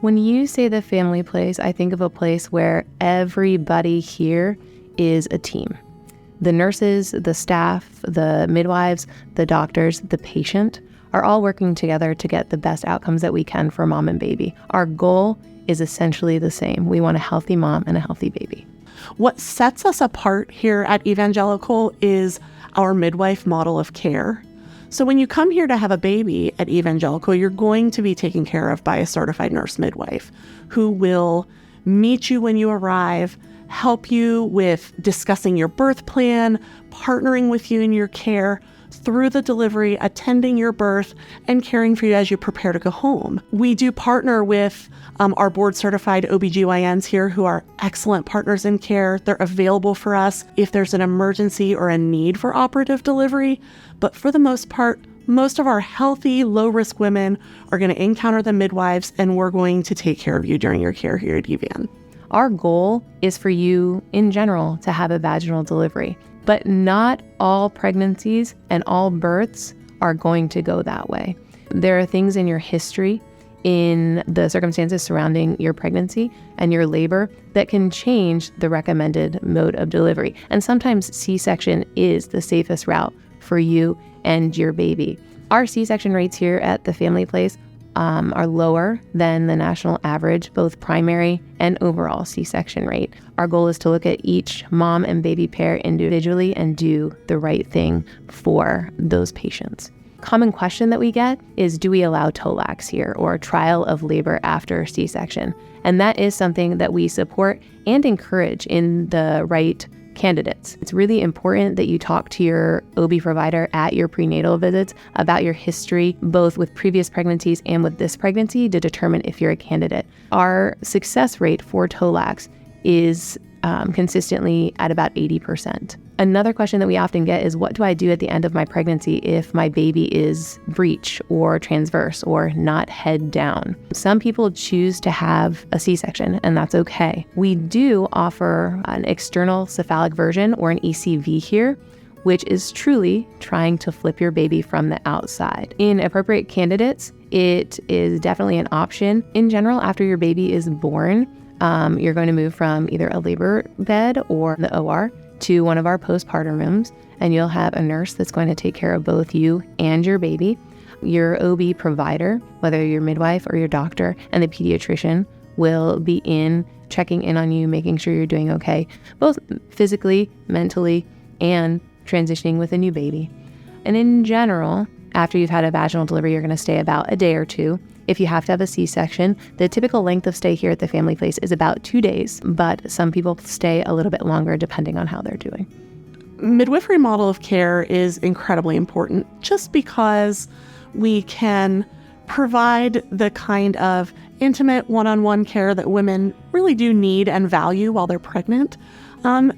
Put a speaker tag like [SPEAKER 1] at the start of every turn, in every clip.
[SPEAKER 1] When you say the family place, I think of a place where everybody here is a team. The nurses, the staff, the midwives, the doctors, the patient are all working together to get the best outcomes that we can for mom and baby. Our goal is essentially the same. We want a healthy mom and a healthy baby.
[SPEAKER 2] What sets us apart here at Evangelical is our midwife model of care. So when you come here to have a baby at Evangelical, you're going to be taken care of by a certified nurse midwife who will meet you when you arrive, help you with discussing your birth plan, partnering with you in your care through the delivery, attending your birth, and caring for you as you prepare to go home. We do partner with our board-certified OBGYNs here who are excellent partners in care. They're available for us if there's an emergency or a need for operative delivery. But for the most part, most of our healthy, low-risk women are going to encounter the midwives, and we're going to take care of you during your care here at Evan.
[SPEAKER 1] Our goal is for you, in general, to have a vaginal delivery. But not all pregnancies and all births are going to go that way. There are things in your history, in the circumstances surrounding your pregnancy and your labor that can change the recommended mode of delivery. And sometimes C-section is the safest route for you and your baby. Our C-section rates here at the family place are lower than the national average, both primary and overall C-section rate. Our goal is to look at each mom and baby pair individually and do the right thing for those patients. Common question that we get is, do we allow TOLACs here, or trial of labor after C-section? And that is something that we support and encourage in the right candidates. It's really important that you talk to your OB provider at your prenatal visits about your history, both with previous pregnancies and with this pregnancy, to determine if you're a candidate. Our success rate for TOLACs is consistently at about 80%. Another question that we often get is, what do I do at the end of my pregnancy if my baby is breech or transverse or not head down? Some people choose to have a C-section, and that's okay. We do offer an external cephalic version, or an ECV here, which is truly trying to flip your baby from the outside. In appropriate candidates, it is definitely an option. In general, after your baby is born, you're going to move from either a labor bed or the OR to one of our postpartum rooms, and you'll have a nurse that's going to take care of both you and your baby. Your OB provider, whether your midwife or your doctor, and the pediatrician will be checking in on you, making sure you're doing okay, both physically, mentally, and transitioning with a new baby. And in general, after you've had a vaginal delivery, you're going to stay about a day or two. If you have to have a C-section, the typical length of stay here at the family place is about 2 days, but some people stay a little bit longer depending on how they're doing.
[SPEAKER 2] Midwifery model of care is incredibly important just because we can provide the kind of intimate one-on-one care that women really do need and value while they're pregnant,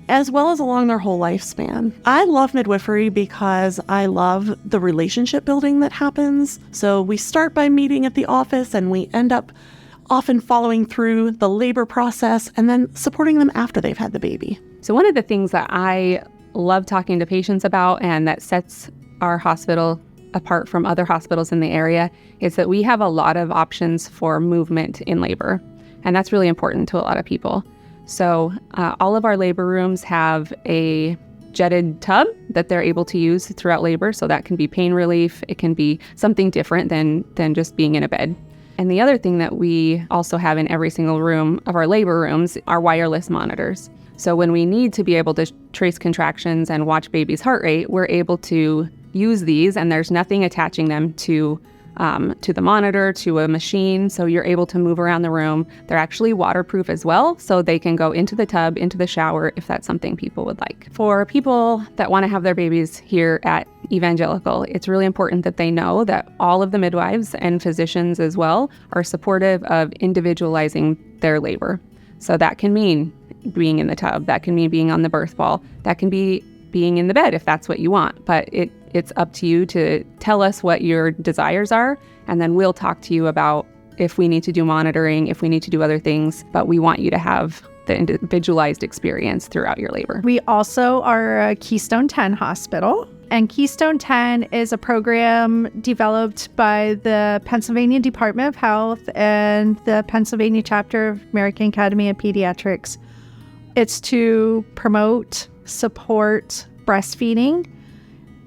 [SPEAKER 2] as well as along their whole lifespan. I love midwifery because I love the relationship building that happens. So we start by meeting at the office, and we end up often following through the labor process and then supporting them after they've had the baby.
[SPEAKER 3] So one of the things that I love talking to patients about, and that sets our hospital apart from other hospitals in the area, is that we have a lot of options for movement in labor. And that's really important to a lot of people. So all of our labor rooms have a jetted tub that they're able to use throughout labor. So that can be pain relief. It can be something different than just being in a bed. And the other thing that we also have in every single room of our labor rooms are wireless monitors. So when we need to be able to trace contractions and watch baby's heart rate, we're able to use these, and there's nothing attaching them to the monitor, to a machine, so you're able to move around the room. They're actually waterproof as well, so they can go into the tub, into the shower, if that's something people would like. For people that want to have their babies here at Evangelical, it's really important that they know that all of the midwives and physicians as well are supportive of individualizing their labor. So that can mean being in the tub, that can mean being on the birth ball, that can be being in the bed if that's what you want, but it's up to you to tell us what your desires are, and then we'll talk to you about if we need to do monitoring, if we need to do other things, but we want you to have the individualized experience throughout your labor.
[SPEAKER 4] We also are a Keystone 10 hospital, And Keystone 10 is a program developed by the Pennsylvania Department of Health and the Pennsylvania chapter of American Academy of Pediatrics. It's to promote, support breastfeeding.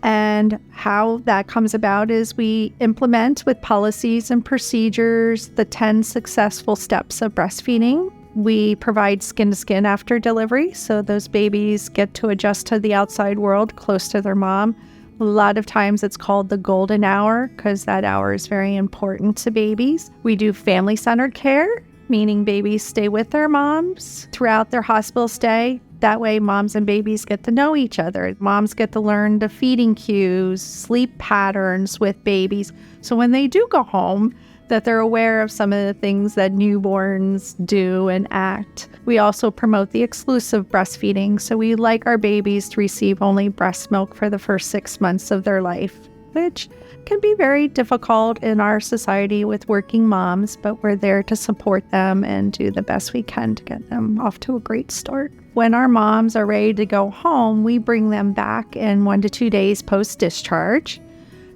[SPEAKER 4] And how that comes about is we implement with policies and procedures the 10 successful steps of breastfeeding. We provide skin to skin after delivery, so those babies get to adjust to the outside world close to their mom. A lot of times it's called the golden hour because that hour is very important to babies. We do family-centered care, meaning babies stay with their moms throughout their hospital stay. That way, moms and babies get to know each other. Moms get to learn the feeding cues, sleep patterns with babies. So when they do go home, that they're aware of some of the things that newborns do and act. We also promote the exclusive breastfeeding. So we like our babies to receive only breast milk for the first 6 months of their life, which can be very difficult in our society with working moms, but we're there to support them and do the best we can to get them off to a great start. When our moms are ready to go home, we bring them back in 1 to 2 days post-discharge.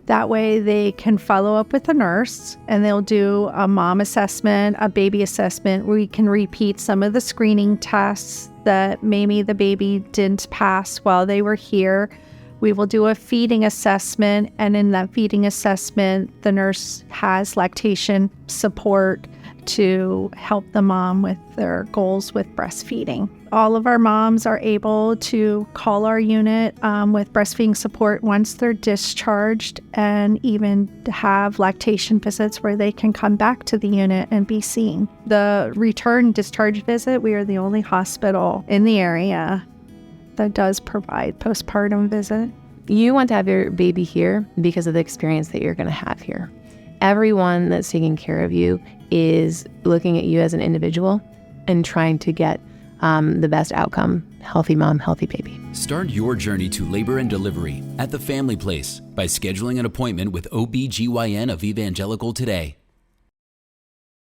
[SPEAKER 4] That way they can follow up with a nurse and they'll do a mom assessment, a baby assessment, where we can repeat some of the screening tests that maybe the baby didn't pass while they were here. We will do a feeding assessment, and in that feeding assessment, the nurse has lactation support to help the mom with their goals with breastfeeding. All of our moms are able to call our unit with breastfeeding support once they're discharged, and even have lactation visits where they can come back to the unit and be seen. The return discharge visit, we are the only hospital in the area that does provide postpartum visit.
[SPEAKER 1] You want to have your baby here because of the experience that you're going to have here. Everyone that's taking care of you is looking at you as an individual and trying to get the best outcome. Healthy mom, healthy baby.
[SPEAKER 5] Start your journey to labor and delivery at the Family Place by scheduling an appointment with OB/GYN of Evangelical today.